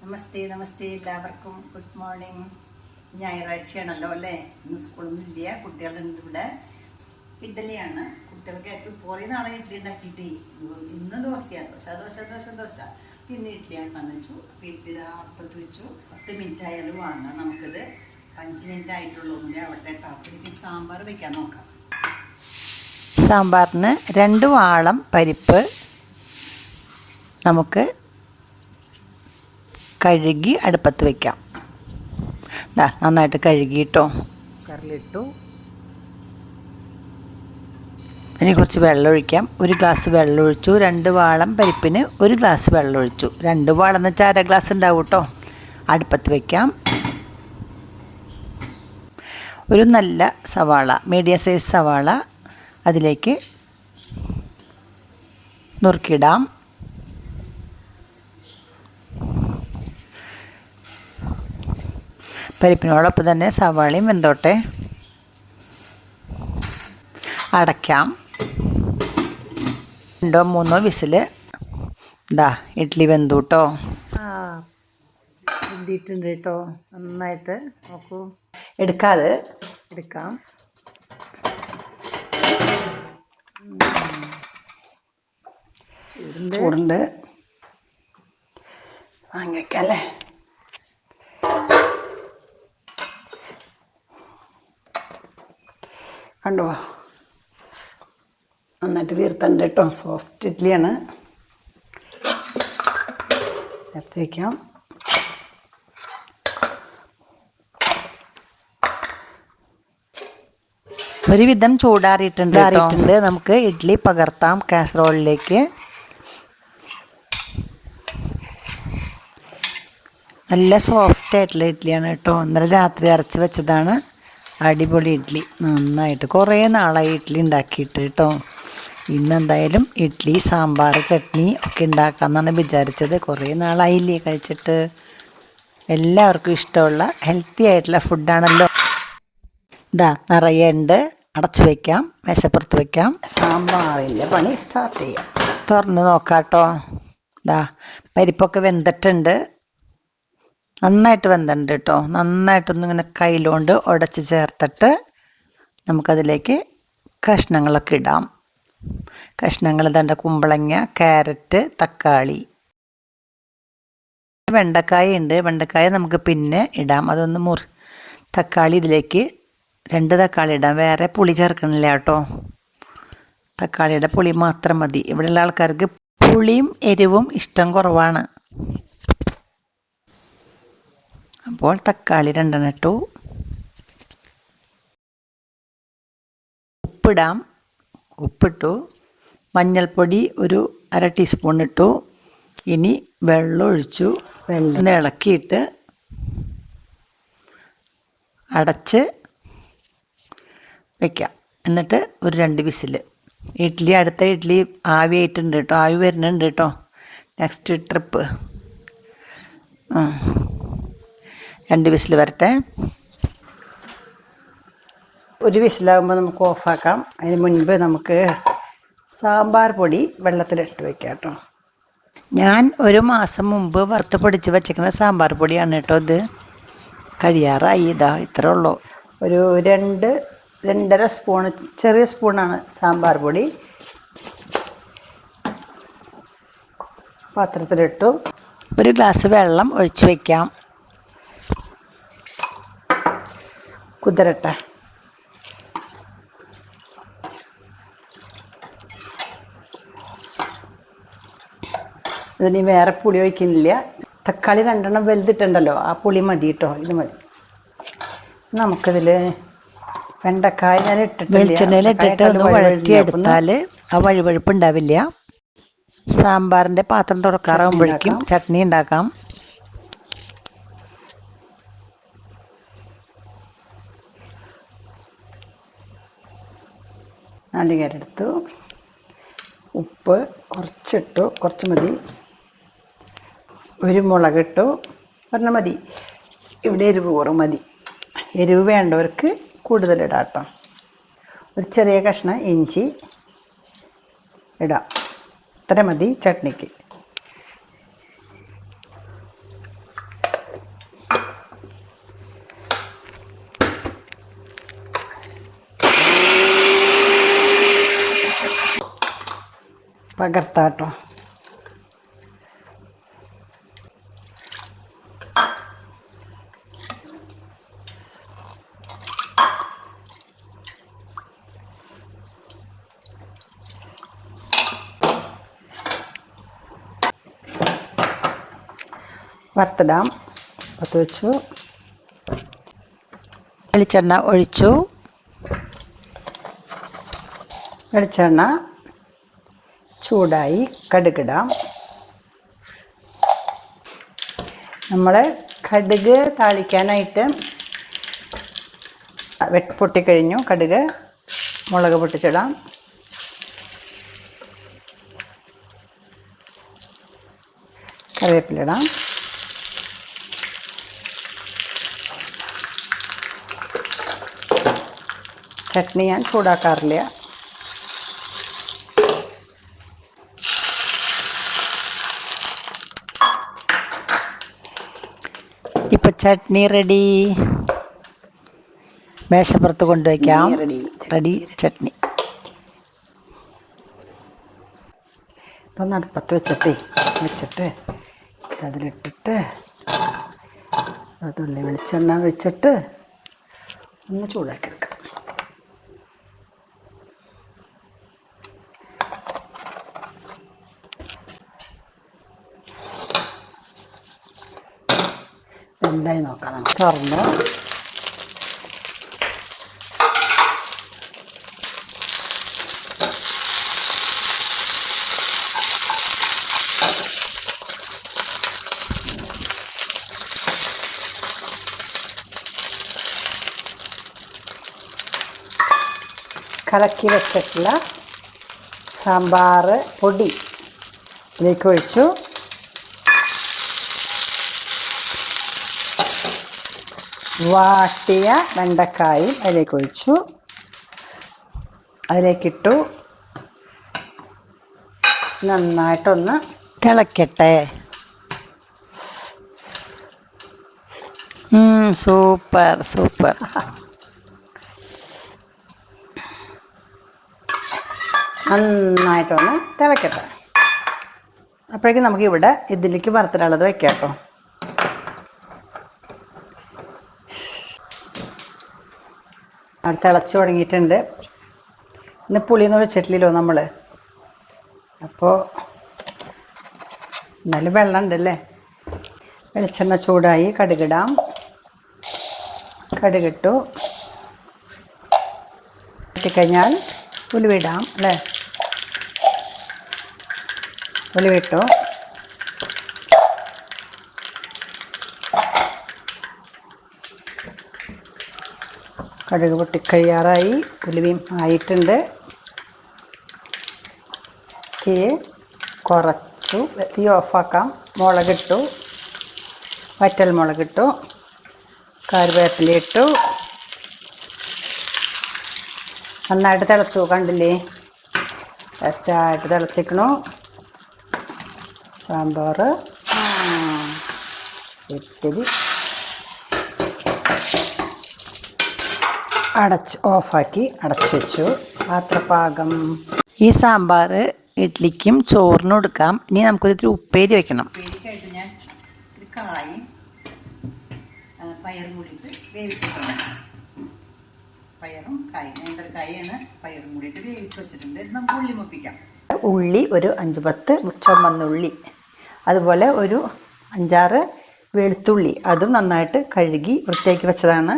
നമസ്തേ നമസ്തേ എല്ലാവർക്കും good morning. ഞായറാഴ്ചയാണല്ലോ അല്ലേ, ഇന്ന് സ്കൂളൊന്നും ഇല്ല, കുട്ടികളുണ്ട് ഇവിടെ. ഇഡ്ഡലിയാണ് കുട്ടികൾക്ക് ഏറ്റവും കുറേ നാളെ ഇഡ്ഡലി ഉണ്ടാക്കിയിട്ട് ഇന്ന് ദോശയാണ്. ദോശ പിന്നെ ഇഡ്ഡലിയാണ് വെച്ചു. അപ്പോൾ ഇഡ്ഡലി അടുപ്പത്ത് വെച്ചു. 10 മിനിറ്റ് ആയാലും വാങ്ങാം നമുക്കിത്. 5 മിനിറ്റ് ആയിട്ടുള്ളൂ. അവിടെ ടാപ്പിലേക്ക് സാമ്പാർ വയ്ക്കാൻ നോക്കാം. സാമ്പാറിന് 2 വാളം പരിപ്പ് നമുക്ക് കഴുകി അടുപ്പത്ത് വയ്ക്കാം. നന്നായിട്ട് കഴുകിയിട്ടോ കറിലിട്ടു. ഇനി കുറച്ച് വെള്ളം ഒഴിക്കാം. 1 ഗ്ലാസ് വെള്ളം ഒഴിച്ചു. 2 വാളം പരിപ്പിന് 1 ഗ്ലാസ് വെള്ളം ഒഴിച്ചു. 2 വാളം എന്ന് വെച്ചാൽ 1/2 ഗ്ലാസ് ഉണ്ടാവും കേട്ടോ. അടുപ്പത്ത് വയ്ക്കാം. ഒരു നല്ല സവാള, മീഡിയം സൈസ് സവാള അതിലേക്ക് നുറുക്കിയിടാം. പരിപ്പിനോടൊപ്പം തന്നെ സവാളയും വെന്തോട്ടെ. അടയ്ക്കാം. 2-3 വിസിൽ. ഇഡ്ഡലി വെന്തു കേട്ടോ. വെന്തിട്ടുണ്ട് കേട്ടോ. നന്നായിട്ട് നോക്കൂ. എടുക്കാം. ചൂടുണ്ട്. വാങ്ങിക്കല്ലേ. കണ്ടോ, നന്നായിട്ട് വീർത്തുണ്ട് കേട്ടോ. സോഫ്റ്റ് ഇഡ്ഡലിയാണ്. എടുത്ത് വയ്ക്കാം. ഒരുവിധം ചൂടാറിയിട്ടുണ്ട്. നമുക്ക് ഇഡ്ഡലി പകർത്താം കാസറോളിലേക്ക്. നല്ല സോഫ്റ്റ് ആയിട്ടുള്ള ഇഡ്ഡലിയാണ് കേട്ടോ. ഇന്നലെ രാത്രി അരച്ച് വെച്ചതാണ്. അടിപൊളി ഇഡ്ഡലി. നന്നായിട്ട് കുറേ നാളായി ഇഡ്ഡലി ഉണ്ടാക്കിയിട്ട് കേട്ടോ. ഇന്നെന്തായാലും ഇഡ്ഡലി, സാമ്പാർ, ചട്നി ഒക്കെ ഉണ്ടാക്കാമെന്നാണ് വിചാരിച്ചത്. കുറേ നാളായില്ലേ കഴിച്ചിട്ട്. എല്ലാവർക്കും ഇഷ്ടമുള്ള ഹെൽത്തി ആയിട്ടുള്ള ഫുഡാണല്ലോ. നിറയെ ഉണ്ട്. അടച്ചു വയ്ക്കാം. മേശപ്പുറത്ത് വയ്ക്കാം. സാമ്പാറിൻ്റെ പണി സ്റ്റാർട്ട് ചെയ്യാം. തുറന്ന് നോക്കാം കേട്ടോ. പരിപ്പൊക്കെ വെന്തിട്ടുണ്ട്. നന്നായിട്ട് വെന്തിട്ടുണ്ട് കേട്ടോ. നന്നായിട്ടൊന്നിങ്ങനെ കയ്യിലുകൊണ്ട് ഉടച്ച് ചേർത്തിട്ട് നമുക്കതിലേക്ക് കഷ്ണങ്ങളൊക്കെ ഇടാം. കഷ്ണങ്ങൾ കുമ്പളങ്ങ, ക്യാരറ്റ്, തക്കാളി, വെണ്ടക്കായ ഉണ്ട്. വെണ്ടക്കായ നമുക്ക് പിന്നെ ഇടാം. അതൊന്ന് തക്കാളി ഇതിലേക്ക് 2 തക്കാളി ഇടാം. വേറെ പുളി ചേർക്കണില്ല കേട്ടോ. തക്കാളിയുടെ പുളി മാത്രം മതി. ഇവിടെയുള്ള ആൾക്കാർക്ക് പുളിയും എരിവും ഇഷ്ടം കുറവാണ്. അപ്പോൾ തക്കാളി 2 ഇട്ടു. ഉപ്പിട്ടു. മഞ്ഞൾപ്പൊടി ഒരു 1/2 ടീസ്പൂൺ ഇട്ടു. ഇനി വെള്ളം ഒഴിച്ചു. വെള്ളം ഇളക്കിയിട്ട് അടച്ച് വയ്ക്കാം. എന്നിട്ട് ഒരു 2 വിസിൽ. അടുത്ത ഇഡ്ഡലി ആവി ആയിട്ടുണ്ട് കേട്ടോ. ആവി വരുന്നുണ്ട് കേട്ടോ. നെക്സ്റ്റ് ട്രിപ്പ് 2 വിസിൽ വരട്ടെ. 1 വിസിലാകുമ്പോൾ നമുക്ക് ഓഫാക്കാം. അതിന് മുൻപ് നമുക്ക് സാമ്പാർ പൊടി വെള്ളത്തിലിട്ട് വയ്ക്കാം കേട്ടോ. ഞാൻ 1 മാസം മുമ്പ് വറുത്ത് പൊടിച്ച് വെച്ചിരിക്കുന്ന സാമ്പാർ പൊടിയാണ് കേട്ടോ. ഇത് കഴിയാറായി. ഇത്രേ ഉള്ളൂ. ഒരു 2-2.5 സ്പൂൺ, ചെറിയ സ്പൂണാണ് സാമ്പാർ പൊടി. പാത്രത്തിലിട്ടു. 1 ഗ്ലാസ് വെള്ളം ഒഴിച്ച് വയ്ക്കാം. കുതിരട്ടെ. ഇതിന് വേറെ പുളി ഒഴിക്കുന്നില്ല. തക്കാളി 2 വലുതിട്ടുണ്ടല്ലോ, ആ പുളി മതി കേട്ടോ. ഇത് മതി. നമുക്കിതിൽ വെണ്ടക്കായ ഞാൻ വെളിച്ചെണ്ണയിലിട്ടിട്ട് ഒന്ന് വഴറ്റിയെടുത്താൽ ആ വഴുവഴുപ്പ് ഉണ്ടാവില്ല. സാമ്പാറിൻ്റെ പാത്രം തുറക്കാറാകുമ്പോഴേക്കും ചട്നി ഉണ്ടാക്കാം. നാളികേരെടുത്തു. ഉപ്പ് കുറച്ചിട്ടു. കുറച്ച് മതി. 1 മുളകിട്ടു. 1 മതി. ഇവിടെ എരിവ് കുറവ് മതി. എരിവ് വേണ്ടവർക്ക് കൂടുതലിടാം കേട്ടോ. ഒരു ചെറിയ കഷ്ണം ഇഞ്ചി ഇടാം. ഇത്ര മതി ചട്നിക്ക്. പകർത്താട്ടോ. വറുത്തിടാം. പത്ത് വെച്ചു. വെളിച്ചെണ്ണ ഒഴിച്ചു. വെളിച്ചെണ്ണ ചൂടായി. കടുകിടാം. നമ്മൾ കടുക് താളിക്കാനായിട്ട് പൊട്ടിക്കഴിഞ്ഞു. കടുക് മുളക് പൊട്ടിച്ചിടാം. കറിവേപ്പിലിടാം. ചട്നി ഞാൻ ചൂടാക്കാറില്ല. ഇപ്പം ചട്നി റെഡി. മേശപ്പുറത്ത് കൊണ്ടുവയ്ക്കാം. റെഡി ചട്നി. ഇപ്പം അടുപ്പത്ത് വെച്ചിട്ട് അതിലിട്ടിട്ട് അതുള്ളി വെളിച്ചെണ്ണ ഒഴിച്ചിട്ട് ഒന്ന് ചൂടാക്കി എടുക്കാം. എന്തായി നോക്കാം. നമുക്ക് തുറന്ന് കലക്കി വെച്ചിട്ടുള്ള സാമ്പാർ പൊടി ഇതിലേക്ക് ഒഴിച്ചു. വാട്ടിയ വെണ്ടക്കായും അതിലേക്ക് ഒഴിച്ചു. അതിലേക്കിട്ടു. നന്നായിട്ടൊന്ന് തിളക്കട്ടെ. Super super. നന്നായിട്ടൊന്ന് തിളക്കട്ടെ. അപ്പോഴേക്കും നമുക്കിവിടെ ഇതിലേക്ക് വറുത്തിട്ടുള്ളത് വെക്കാം കേട്ടോ. അത് തിളച്ച് തുടങ്ങിയിട്ടുണ്ട്. ഇന്ന് പുളിയൊന്നും ഒഴിച്ചിട്ടില്ലല്ലോ നമ്മൾ. അപ്പോൾ എന്നാലും വെള്ളം ഉണ്ടല്ലേ. വെളിച്ചെണ്ണ ചൂടായി. കടുകിടാം. കടുകിട്ടു. ഇട്ടിക്കഴിഞ്ഞാൽ ഉലുവിടാം അല്ലേ. ഉലുവിട്ടു. കടുക് പൊട്ടിക്കഴിയാറായി. ഉലുവയും ആയിട്ടുണ്ട്. തീ കുറച്ചു. തീ ഓഫാക്കാം. മുളകിട്ടു. വറ്റൽ മുളകിട്ടു. കറിവേപ്പിലയിട്ടു. നന്നായിട്ട് തിളച്ചു. കണ്ടില്ലേ, ടേസ്റ്റായിട്ട് തിളച്ചിക്കണു സാമ്പാർ. ഇത്തിരി ഓഫാക്കി അടച്ചു വെച്ചു. പാത്രപാകം. ഈ സാമ്പാർ ഇഡ്ലിക്കും ചോറിനും എടുക്കാം. ഇനി നമുക്കൊരിത്തിരി ഉപ്പേരി വെക്കണം. ഉപ്പേരിക്കായിട്ട് ഞാൻ ഒരു കായും പയറും കൂടിയിട്ട് വേവിച്ചിട്ടുണ്ട്. പയറും കായും നേന്ത്രക്കായാണ്. പയറും കൂടിയിട്ട് വേവിച്ച് വെച്ചിട്ടുണ്ട്. ഇത് നമുക്ക് ഉള്ളി മുപ്പിക്കാം. ഉള്ളി ഒരു 5-10 ചുമന്നുള്ളി, അതുപോലെ ഒരു 5-6 വെളുത്തുള്ളി, അതും നന്നായിട്ട് കഴുകി വൃത്തിയാക്കി വെച്ചതാണ്.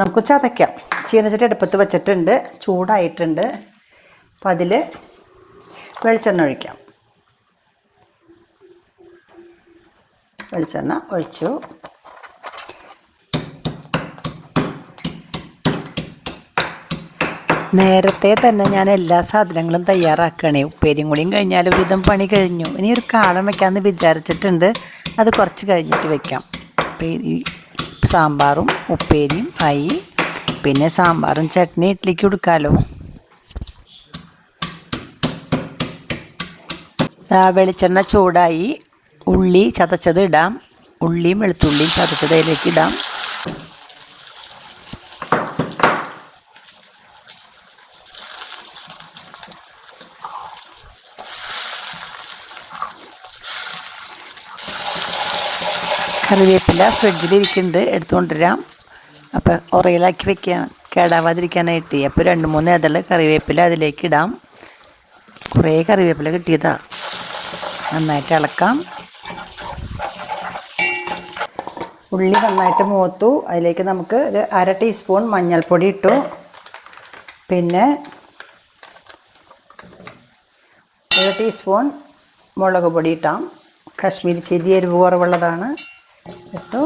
നമുക്ക് ചതയ്ക്കാം. ചീനച്ചട്ടി അടുപ്പത്ത് വെച്ചിട്ടുണ്ട്. ചൂടായിട്ടുണ്ട്. അപ്പം അതിൽ വെളിച്ചെണ്ണ ഒഴിക്കാം. വെളിച്ചെണ്ണ ഒഴിച്ചു. നേരത്തെ തന്നെ ഞാൻ എല്ലാ സാധനങ്ങളും തയ്യാറാക്കുകയാണ്. ഉപ്പേരിയും കൂടിയും കഴിഞ്ഞാൽ ഒരുവിധം പണി കഴിഞ്ഞു. ഇനി ഒരു കാളം വെക്കാമെന്ന് വിചാരിച്ചിട്ടുണ്ട്. അത് കുറച്ച് കഴിഞ്ഞിട്ട് വെക്കാം. ഈ സാമ്പാറും ഉപ്പേരിയും ആയി. പിന്നെ സാമ്പാറും ചട്നി ഇഡ്ലിക്ക് കൊടുക്കാമല്ലോ. വെളിച്ചെണ്ണ ചൂടായി. ഉള്ളി ചതച്ചത് ഇടാം. ഉള്ളിയും വെളുത്തുള്ളിയും ചതച്ചത് അതിലേക്ക് ഇടാം. കറിവേപ്പില ഫ്രിഡ്ജിലിരിക്കുന്നുണ്ട്, എടുത്തുകൊണ്ടുവരാം. അപ്പോൾ ഉറയിലാക്കി വെക്കാം കേടാവാതിരിക്കാനായിട്ട്. അപ്പോൾ 2-3 ഇതൾ കറിവേപ്പില അതിലേക്ക് ഇടാം. കുറേ കറിവേപ്പില കിട്ടിയതാണ്. നന്നായിട്ട് ഇളക്കാം. ഉള്ളി നന്നായിട്ട് മൂത്തു. അതിലേക്ക് നമുക്ക് ഒരു 1/2 ടീസ്പൂൺ മഞ്ഞൾപ്പൊടി ഇട്ടു. പിന്നെ 1 ടീസ്പൂൺ മുളക് പൊടി ഇട്ടാം. കാശ്മീരി ചില്ലി എരിവ് കുറവുള്ളതാണ്. ഇട്ടു.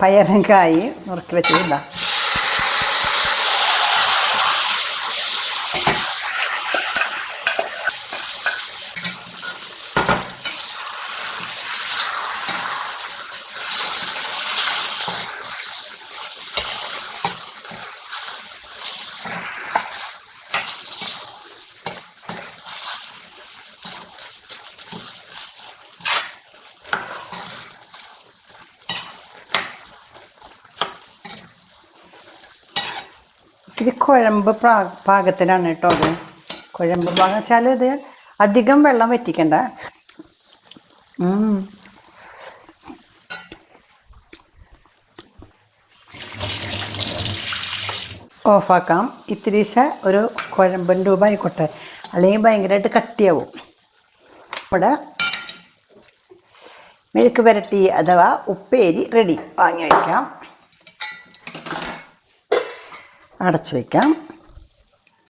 പയറും കായ് നുറുക്കി വെച്ചിട്ടില്ല. ഇത് കുഴമ്പ് പാകത്തിനാണ് കേട്ടോ. അത് കുഴമ്പ് പാകം വെച്ചാൽ ഇത് അധികം വെള്ളം വറ്റിക്കണ്ട. ഓഫാക്കാം. ഇത്തിരീശ ഒരു കുഴമ്പൻ രൂപ ആയിക്കോട്ടെ, അല്ലെങ്കിൽ ഭയങ്കരമായിട്ട് കട്ടിയാവും. ഇവിടെ മെഴുക്ക് പുരട്ടി അഥവാ ഉപ്പേരി റെഡി. വാങ്ങി വയ്ക്കാം, അടച്ചു വയ്ക്കാം.